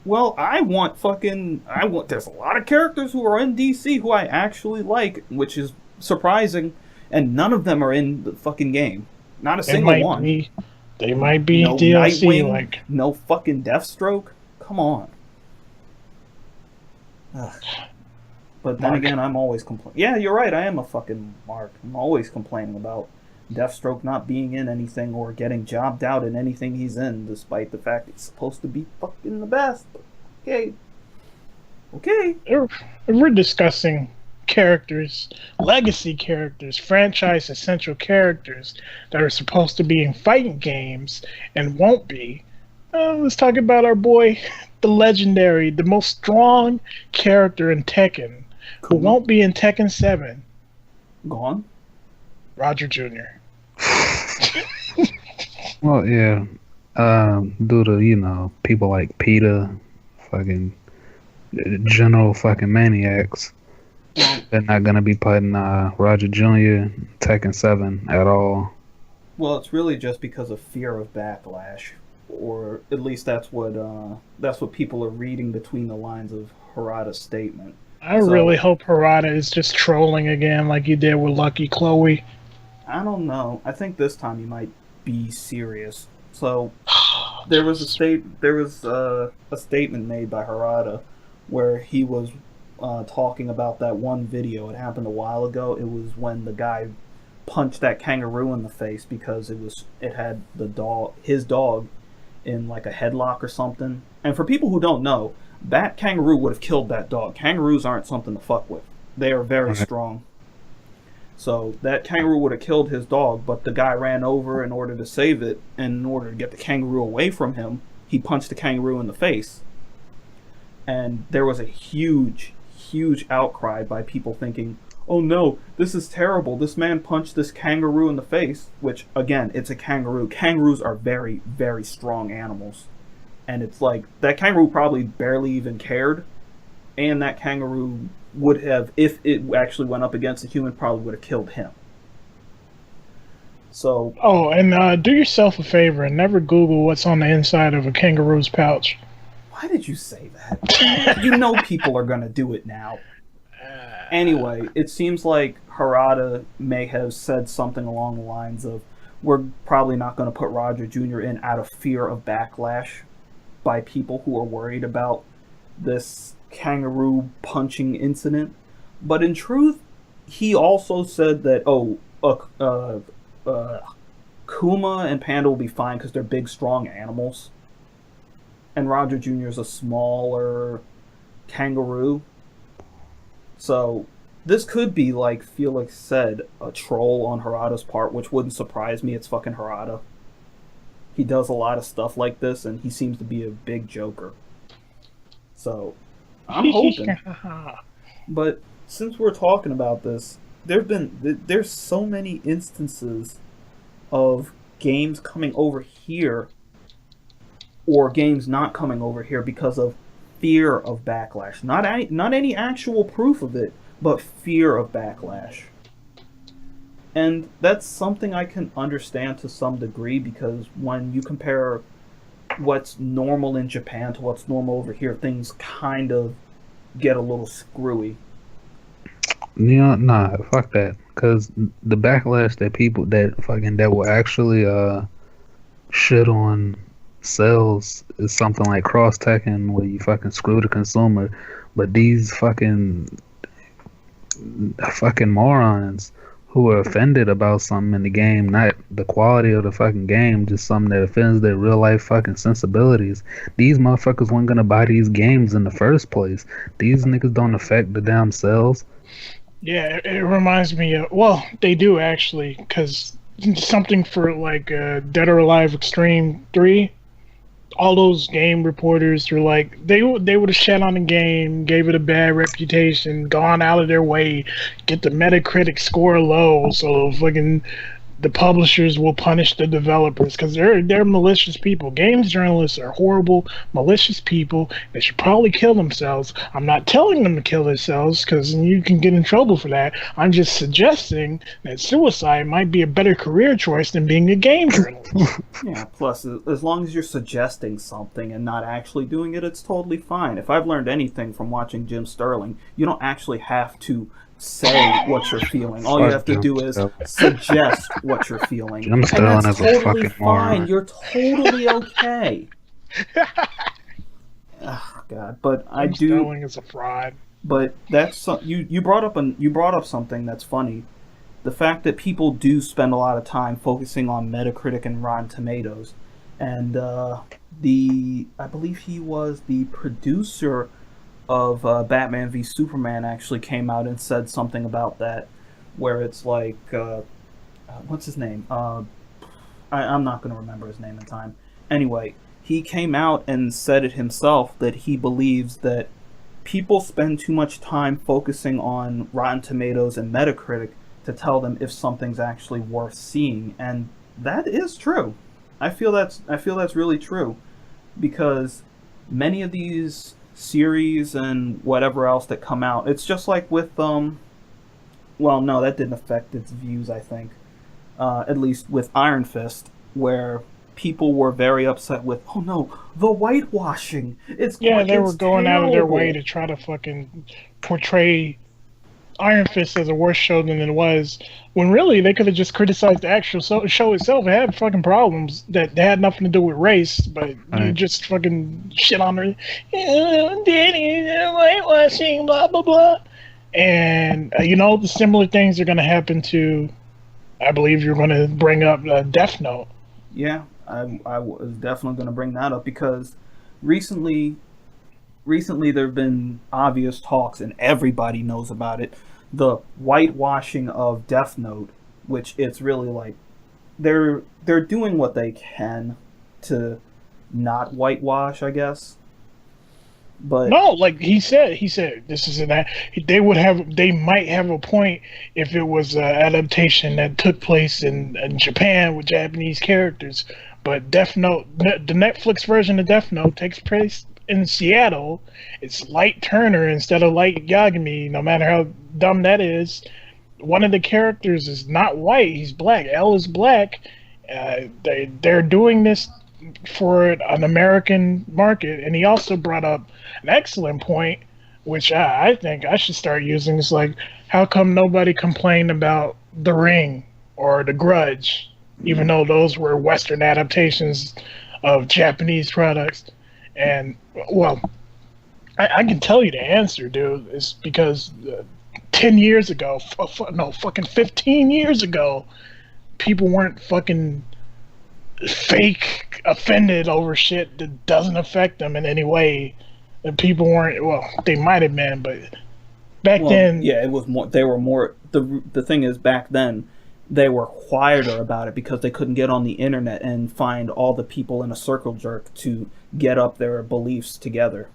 Speaker 3: Well, there's a lot of characters who are in DC who I actually like, which is surprising, and none of them are in the fucking game. Not a single one.
Speaker 1: They might be
Speaker 3: no
Speaker 1: DLC,
Speaker 3: Nightwing,
Speaker 1: like
Speaker 3: no fucking Deathstroke. Come on. Ugh. But then again, I'm always complaining. Yeah, you're right. I am a fucking mark. I'm always complaining about Deathstroke not being in anything or getting jobbed out in anything he's in, despite the fact he's supposed to be fucking the best. Okay.
Speaker 1: If we're discussing characters, legacy characters, franchise essential characters that are supposed to be in fighting games and won't be. Let's talk about our boy, the legendary, the most strong character in Tekken, who won't be in Tekken 7.
Speaker 3: Gohan?
Speaker 1: Roger Jr.
Speaker 2: Well, yeah. Due to, people like PETA, fucking general fucking maniacs, they're not going to be putting Roger Jr. Tekken 7 at all.
Speaker 3: Well, it's really just because of fear of backlash. Or at least that's what people are reading between the lines of Harada's statement.
Speaker 1: I really hope Harada is just trolling again like he did with Lucky Chloe.
Speaker 3: I don't know. I think this time he might be serious. So there was a statement made by Harada where he was talking about that one video. It happened a while ago. It was when the guy punched that kangaroo in the face because it had his dog in like a headlock or something. And for people who don't know, that kangaroo would have killed that dog. Kangaroos aren't something to fuck with. They are very strong. So that kangaroo would have killed his dog, but the guy ran over in order to save it, and in order to get the kangaroo away from him, he punched the kangaroo in the face. And there was a huge, huge outcry by people thinking, oh no, this is terrible. This man punched this kangaroo in the face, which, again, it's a kangaroo. Kangaroos are very, very strong animals. And it's like, that kangaroo probably barely even cared, and that kangaroo would have, if it actually went up against a human, probably would have killed him. So.
Speaker 1: Oh, and do yourself a favor and never Google what's on the inside of a kangaroo's pouch.
Speaker 3: Why did you say that? You know people are going to do it now. Anyway, it seems like Harada may have said something along the lines of, we're probably not going to put Roger Jr. in out of fear of backlash by people who are worried about this kangaroo punching incident. But in truth, he also said that, Kuma and Panda will be fine because they're big, strong animals. And Roger Jr. is a smaller kangaroo. So this could be, like Felix said, a troll on Harada's part, which wouldn't surprise me. It's fucking Harada. He does a lot of stuff like this, and he seems to be a big joker. So I'm hoping. But since we're talking about this, there's so many instances of games coming over here or games not coming over here because of fear of backlash. Not any actual proof of it, but fear of backlash. And that's something I can understand to some degree, because when you compare what's normal in Japan to what's normal over here, things kind of get a little screwy.
Speaker 2: Yeah, nah, fuck that. Because the backlash that people that will actually shit on sales is something like cross Tekken, where you fucking screw the consumer. But these fucking morons who are offended about something in the game, not the quality of the fucking game, just something that offends their real life fucking sensibilities. These motherfuckers weren't gonna buy these games in the first place. These niggas don't affect the damn sales.
Speaker 1: Yeah, it reminds me of, well, they do actually, because something for like Dead or Alive Extreme 3, all those game reporters were like, they would have shat on the game, gave it a bad reputation, gone out of their way, get the Metacritic score low, so fucking the publishers will punish the developers because they're malicious people. Games journalists are horrible, malicious people. They should probably kill themselves. I'm not telling them to kill themselves because you can get in trouble for that. I'm just suggesting that suicide might be a better career choice than being a game journalist.
Speaker 3: Yeah, plus, as long as you're suggesting something and not actually doing it, it's totally fine. If I've learned anything from watching Jim Sterling, you don't actually have to say what you're feeling. All you have to do is suggest what you're feeling.
Speaker 2: Jim Sterling is
Speaker 3: totally
Speaker 2: a fucking
Speaker 3: fine.
Speaker 2: moron.
Speaker 3: You're totally okay. Oh God, but I do.
Speaker 1: Sterling is a fraud.
Speaker 3: But that's you brought up something that's funny. The fact that people do spend a lot of time focusing on Metacritic and Rotten Tomatoes, and I believe he was the producer of Batman v Superman actually came out and said something about that, where it's like, what's his name? I'm not going to remember his name in time. Anyway, he came out and said it himself that he believes that people spend too much time focusing on Rotten Tomatoes and Metacritic to tell them if something's actually worth seeing, and that is true. I feel that's really true, because many of these series and whatever else that come out, it's just like with well, no, that didn't affect its views, I think, at least with Iron Fist, where people were very upset with, oh no, the whitewashing,
Speaker 1: they were going out of their way
Speaker 3: terrible.
Speaker 1: to try to fucking portray Iron Fist as a worse show than it was, when really they could have just criticized the actual show itself. It had fucking problems that had nothing to do with race, but you just fucking shit on her. Danny, whitewashing, blah, blah, blah. And, the similar things are going to happen to, I believe you're going to bring up Death Note.
Speaker 3: Yeah, I was definitely going to bring that up, because recently there have been obvious talks, and everybody knows about it, the whitewashing of Death Note, which it's really like they're doing what they can to not whitewash, I guess. But
Speaker 1: no, like he said this is that they might have a point if it was an adaptation that took place in Japan with Japanese characters, but Death Note, the Netflix version of Death Note, takes place in Seattle. It's Light Turner instead of Light Yagami. No matter how dumb that is, one of the characters is not white; he's black. L is black. They're doing this for an American market, and he also brought up an excellent point, which I think I should start using. It's like, how come nobody complained about The Ring or The Grudge, even though those were Western adaptations of Japanese products? And, well, I can tell you the answer, dude. It's because 10 years ago, fucking 15 years ago, people weren't fucking fake offended over shit that doesn't affect them in any way. And people weren't, well, they might have been, but back then...
Speaker 3: Yeah, it was more, they were more, the thing is, back then, they were quieter about it because they couldn't get on the internet and find all the people in a circle jerk to get up their beliefs together.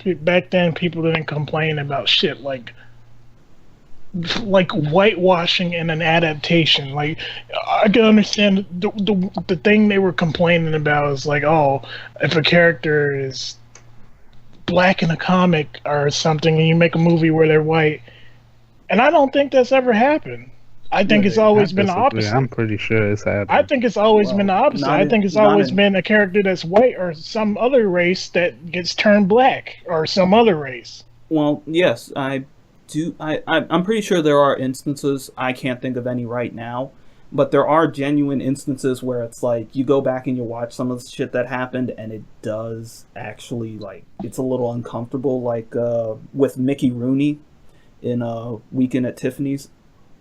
Speaker 1: Back then, people didn't complain about shit like whitewashing in an adaptation. Like, I can understand the thing they were complaining about is like, oh, if a character is black in a comic or something and you make a movie where they're white, and I don't think that's ever happened. I think it's always been the opposite.
Speaker 2: I'm pretty sure it's happened.
Speaker 1: I think it's always been the opposite. I think it's always been a character that's white or some other race that gets turned black, or some other race.
Speaker 3: Well, yes, I'm pretty sure there are instances, I can't think of any right now, but there are genuine instances where it's like, you go back and you watch some of the shit that happened, and it does actually, like, it's a little uncomfortable, like with Mickey Rooney in Weekend at Tiffany's,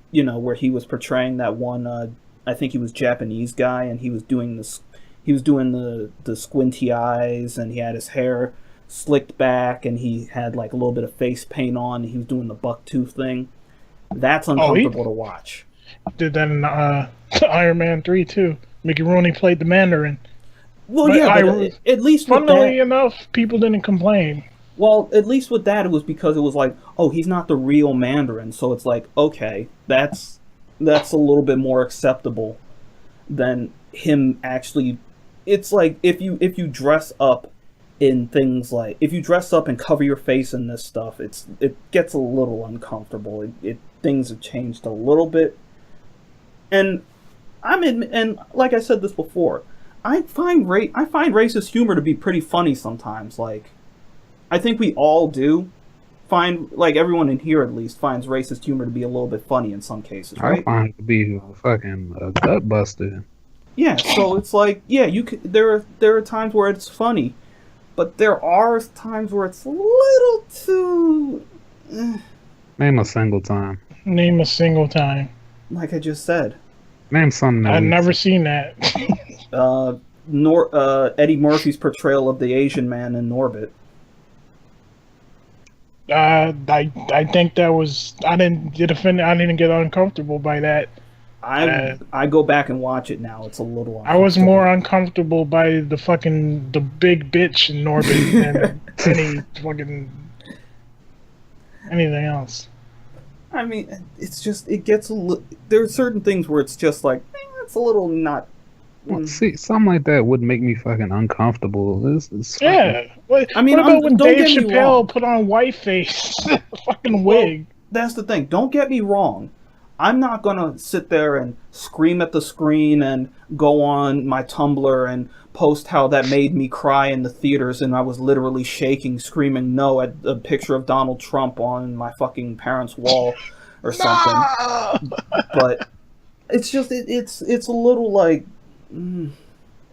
Speaker 3: you know, where he was portraying that one, I think he was Japanese guy, and he was doing the squinty eyes, and he had his hair slicked back, and he had like a little bit of face paint on, and he was doing the buck tooth thing. That's uncomfortable to watch.
Speaker 1: Did that in Iron Man 3 too. Mickey Rooney played the Mandarin.
Speaker 3: Well,
Speaker 1: But
Speaker 3: yeah, but at least with
Speaker 1: funnily
Speaker 3: that,
Speaker 1: enough, people didn't complain.
Speaker 3: well, at least with that, it was because it was like, oh, he's not the real Mandarin, so it's like, okay, that's a little bit more acceptable than him actually. It's like if you dress up in things like if you dress up and cover your face in this stuff, it gets a little uncomfortable. Things have changed a little bit, and and like I said this before, I find racist humor to be pretty funny sometimes. Like, I think we all do find, like, everyone in here at least finds racist humor to be a little bit funny in some cases, right?
Speaker 2: I find it to be a fucking gut buster.
Speaker 3: Yeah, so it's like, yeah, there are times where it's funny, but there are times where it's a little too.
Speaker 2: Name a single time.
Speaker 1: Name a single time.
Speaker 3: Like I just said.
Speaker 2: Name something that
Speaker 1: I've never seen that.
Speaker 3: Eddie Murphy's portrayal of the Asian man in Norbit.
Speaker 1: I think that was I didn't get uncomfortable by that.
Speaker 3: I go back and watch it now. It's a little.
Speaker 1: I was more uncomfortable by the big bitch in Norbit than anything else.
Speaker 3: I mean, it's just it gets a little. There are certain things where it's just like it's a little not.
Speaker 2: Well, see, something like that would make me fucking uncomfortable.
Speaker 1: Yeah. What about when Dave Chappelle put on whiteface, fucking wig?
Speaker 3: Well, that's the thing. Don't get me wrong. I'm not gonna sit there and scream at the screen and go on my Tumblr and post how that made me cry in the theaters and I was literally shaking, screaming no at a picture of Donald Trump on my fucking parents' wall or something. No! But it's just it's a little like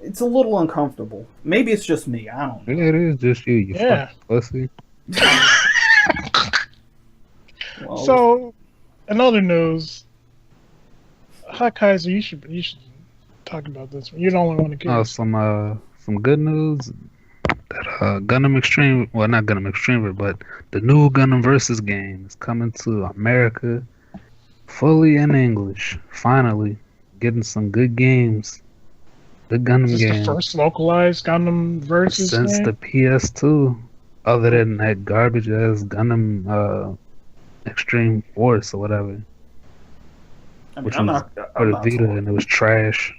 Speaker 3: it's a little uncomfortable. Maybe it's just me. I don't know.
Speaker 2: It is just you fucking pussy.
Speaker 1: Well, so, in other news, Hawkaiser, you should talk about this one. You're the only one to care.
Speaker 2: Some good news. That Gundam Extreme, well, not Gundam Extreme, but the new Gundam Versus game is coming to America fully in English. Finally, getting some good games. The Gundam game. Is this
Speaker 1: the first localized Gundam Versus
Speaker 2: since
Speaker 1: game?
Speaker 2: the PS2, other than that garbage ass Gundam Extreme Force or whatever.
Speaker 3: I mean,
Speaker 2: which was for the Vita and it was trash.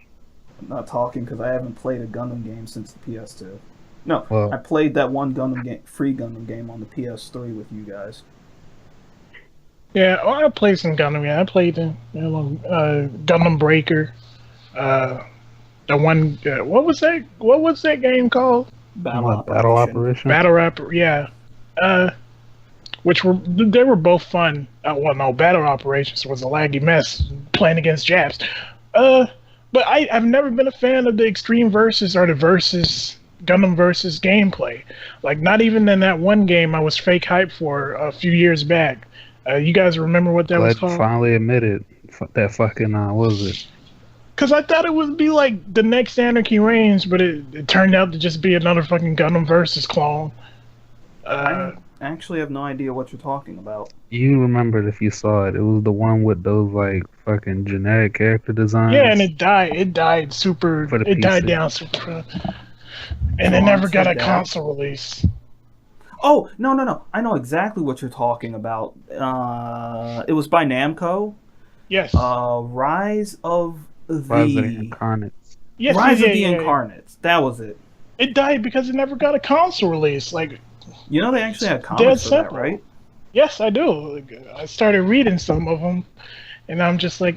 Speaker 3: I'm not talking because I haven't played a Gundam game since the PS2. No, well, I played that one free Gundam game on the PS3 with you guys.
Speaker 1: Yeah, I played some Gundam. Yeah, I played Gundam Breaker. The one, what was that game called?
Speaker 2: Battle Operation.
Speaker 1: Yeah. They were both fun. Battle Operations was a laggy mess playing against Japs. But I've never been a fan of the Extreme Versus or the Gundam Versus gameplay. Like, not even in that one game I was fake hyped for a few years back. You guys remember what that was called?
Speaker 2: Finally admitted that fucking what was it?
Speaker 1: Because I thought it would be like the next Anarchy Reigns, but it turned out to just be another fucking Gundam Versus clone.
Speaker 3: I actually have no idea what you're talking about.
Speaker 2: You remembered if you saw it. It was the one with those like fucking generic character designs.
Speaker 1: Yeah, and it died super. It died down super. And it never got a console release.
Speaker 3: Oh, no. I know exactly what you're talking about. It was by Namco.
Speaker 1: Yes.
Speaker 3: Rise of the
Speaker 2: Incarnates.
Speaker 1: Yes,
Speaker 3: Rise of the Incarnates. That was it.
Speaker 1: It died because it never got a console release. Like,
Speaker 3: you know, they actually had comics for that, right?
Speaker 1: Yes, I do. I started reading some of them, and I'm just like,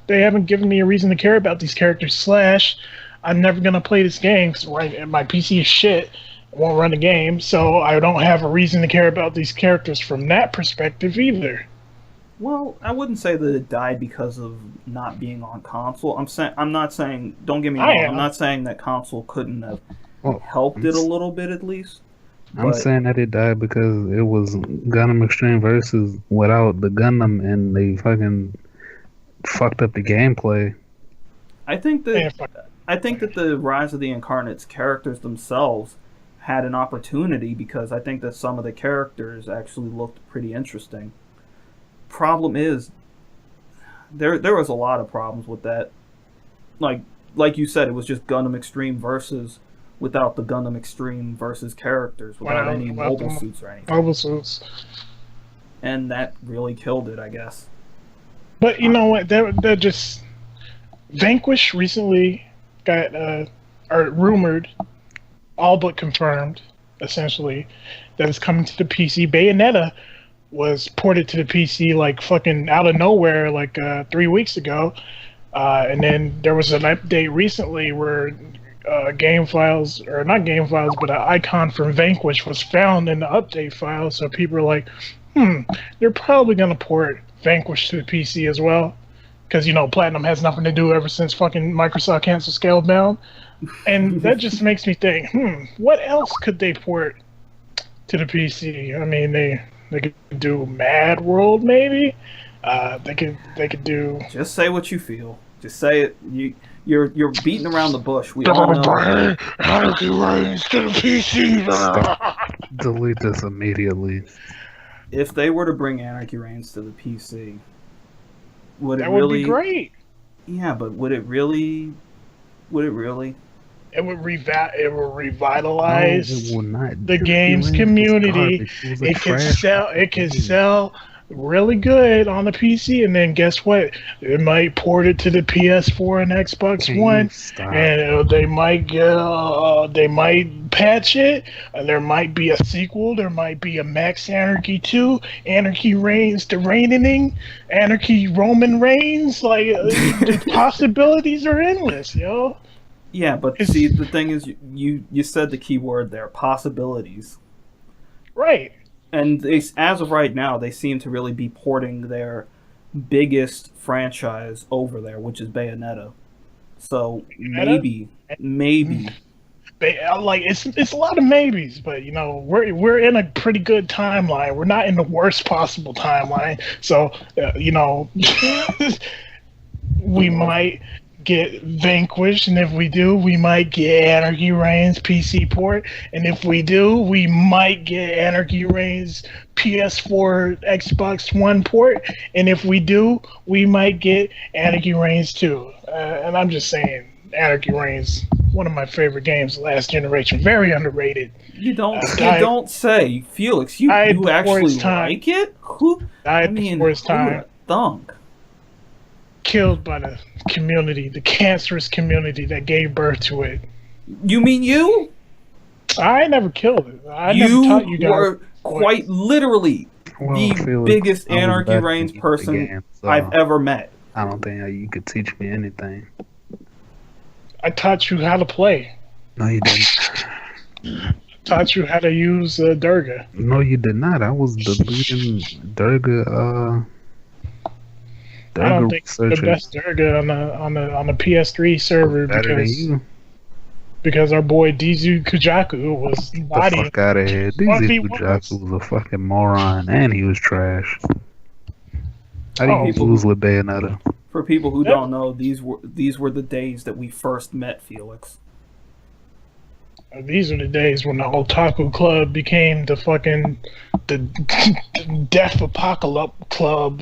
Speaker 1: they haven't given me a reason to care about these characters. / I'm never gonna play this game because my PC is shit. It won't run the game, so I don't have a reason to care about these characters from that perspective either.
Speaker 3: Well, I wouldn't say that it died because of not being on console. I'm not saying. Don't get me wrong. I'm not saying that console couldn't have helped it a little bit at least.
Speaker 2: I'm saying that it died because it was Gundam Extreme Versus without the Gundam, and they fucking fucked up the gameplay.
Speaker 3: I think that the Rise of the Incarnates characters themselves had an opportunity because I think that some of the characters actually looked pretty interesting. Problem is, there was a lot of problems with that. Like you said, it was just Gundam Extreme Versus without the Gundam Extreme versus characters, without any mobile suits or anything.
Speaker 1: Mobile suits.
Speaker 3: And that really killed it, I guess.
Speaker 1: But you know what? They're just Vanquish recently got or rumored, all but confirmed, essentially, that it's coming to the PC. Bayonetta was ported to the PC like fucking out of nowhere, like 3 weeks ago, and then there was an update recently where game files, or not game files, but an icon from Vanquish was found in the update file. So people are like, they're probably gonna port Vanquish to the PC as well, because you know Platinum has nothing to do ever since fucking Microsoft canceled Scalebound, and that just makes me think, what else could they port to the PC? I mean, they could do Mad World, maybe. They could do.
Speaker 3: Just say what you feel. Just say it. You're beating around the bush. We all know.
Speaker 1: Anarchy Reigns to the PC.
Speaker 2: Delete this immediately.
Speaker 3: If they were to bring Anarchy Reigns to the PC, would
Speaker 1: that would be great.
Speaker 3: Yeah, but would it really?
Speaker 1: It would revitalize
Speaker 2: it will not.
Speaker 1: the games community. It could sell really good on the PC, and then guess what? It might port it to the PS4 and Xbox One, and they might patch it. And there might be a sequel. There might be a Max Anarchy 2, Anarchy Reigns, the Reigning, Anarchy Roman Reigns. Like the possibilities are endless, yo.
Speaker 3: Yeah, but see, the thing is, you said the key word there, possibilities.
Speaker 1: Right.
Speaker 3: And as of right now, they seem to really be porting their biggest franchise over there, which is Bayonetta. So maybe.
Speaker 1: Like it's a lot of maybes, but you know we're in a pretty good timeline. We're not in the worst possible timeline, so you know we might get Vanquish, and if we do, we might get Anarchy Reigns PC port, and if we do, we might get Anarchy Reigns PS4 Xbox One port, and if we do, we might get Anarchy Reigns 2. And I'm just saying, Anarchy Reigns, one of my favorite games, last generation, very underrated.
Speaker 3: You don't say, Felix. You actually like it? Who?
Speaker 1: Died before his time.
Speaker 3: Thunk.
Speaker 1: Killed by the community, the cancerous community that gave birth to it.
Speaker 3: You mean you?
Speaker 1: I never killed it. I never taught you guys.
Speaker 3: Were quite literally the biggest Anarchy Reigns person I've ever met.
Speaker 2: I don't think you could teach me anything.
Speaker 1: I taught you how to play.
Speaker 2: No, you didn't.
Speaker 1: Taught you how to use Durga.
Speaker 2: No, you did not. I was deleting Durga.
Speaker 1: I don't think the best Durga on the PS3 server because our boy Dizu Kujaku was bodying.
Speaker 2: Fuck out of here. Dizu Kujaku was a fucking moron, and he was trash. How do you lose with Bayonetta?
Speaker 3: For people who don't know, these were the days that we first met Felix.
Speaker 1: These are the days when the Otaku Club became the fucking the Death Apocalypse Club.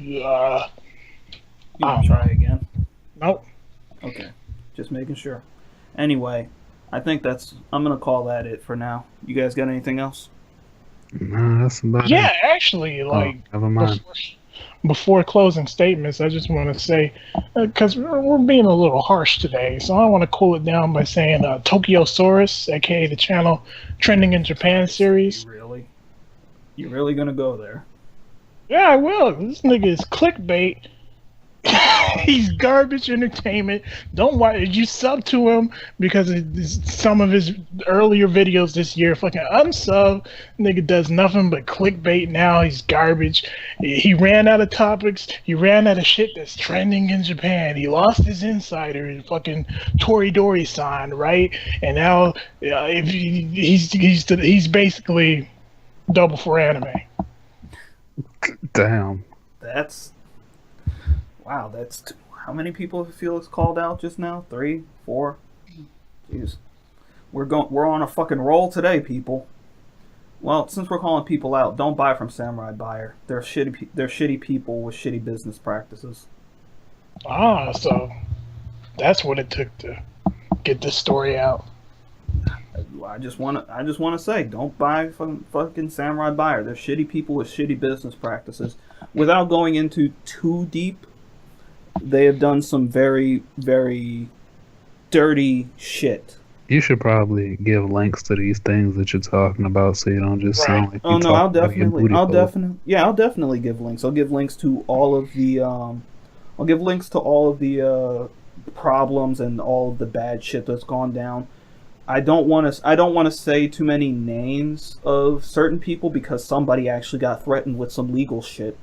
Speaker 3: You want to try again?
Speaker 1: Nope.
Speaker 3: Okay, just making sure. Anyway, I think I'm gonna call that it for now. You guys got anything else?
Speaker 2: No, that's about it.
Speaker 1: Yeah, actually,
Speaker 2: never mind.
Speaker 1: Before closing statements, I just want to say, because we're being a little harsh today, so I want to cool it down by saying Tokyosaurus, aka the channel Trending in Japan series.
Speaker 3: You really gonna go there?
Speaker 1: Yeah, I will. This nigga is clickbait. He's garbage entertainment. Don't watch. You sub to him because some of his earlier videos this year. Fucking unsub. Nigga does nothing but clickbait now. He's garbage. He ran out of topics. He ran out of shit that's trending in Japan. He lost his insider, fucking Toridori-san, right? And now he's basically double for anime.
Speaker 2: Damn.
Speaker 3: Wow, that's how many people Felix called out just now? 3, 4. Jeez, we're on a fucking roll today, people. Well, since we're calling people out, don't buy from SamuraiBuyer. They're shitty people with shitty business practices.
Speaker 1: So that's what it took to get this story out.
Speaker 3: I just wanna say, don't buy from fucking SamuraiBuyer. They're shitty people with shitty business practices. Without going into too deep, they have done some very, very dirty shit.
Speaker 2: You should probably give links to these things that you're talking about, so you don't just sound like.
Speaker 3: Oh no, I'll definitely give links. I'll give links to all of the problems and all of the bad shit that's gone down. I don't want to say too many names of certain people because somebody actually got threatened with some legal shit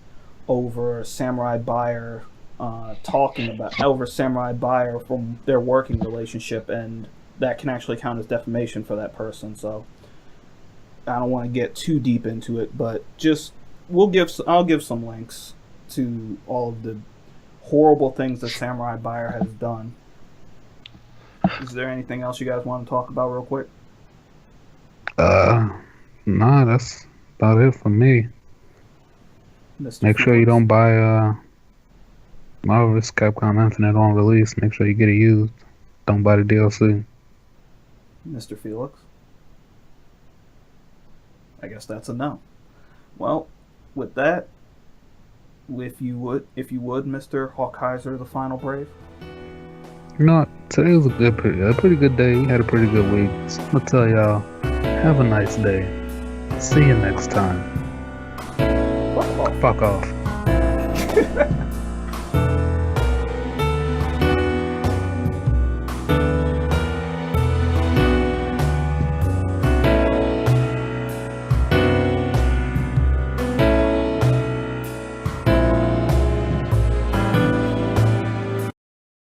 Speaker 3: over SamuraiBuyer over SamuraiBuyer from their working relationship, and that can actually count as defamation for that person. So I don't want to get too deep into it, but just I'll give some links to all of the horrible things that SamuraiBuyer has done. Is there anything else you guys want to talk about real quick?
Speaker 2: Nah, that's about it for me. Make sure you don't buy Marvel's Capcom Infinite on release. Make sure you get it used. Don't buy the DLC.
Speaker 3: Mr. Felix? I guess that's a no. Well, with that, if you would, Mr. Hawkaiser, the Final Brave.
Speaker 2: You know what? Today was a pretty good day. We had a pretty good week. So I'm gonna tell y'all, have a nice day. See you next time. Fuck off.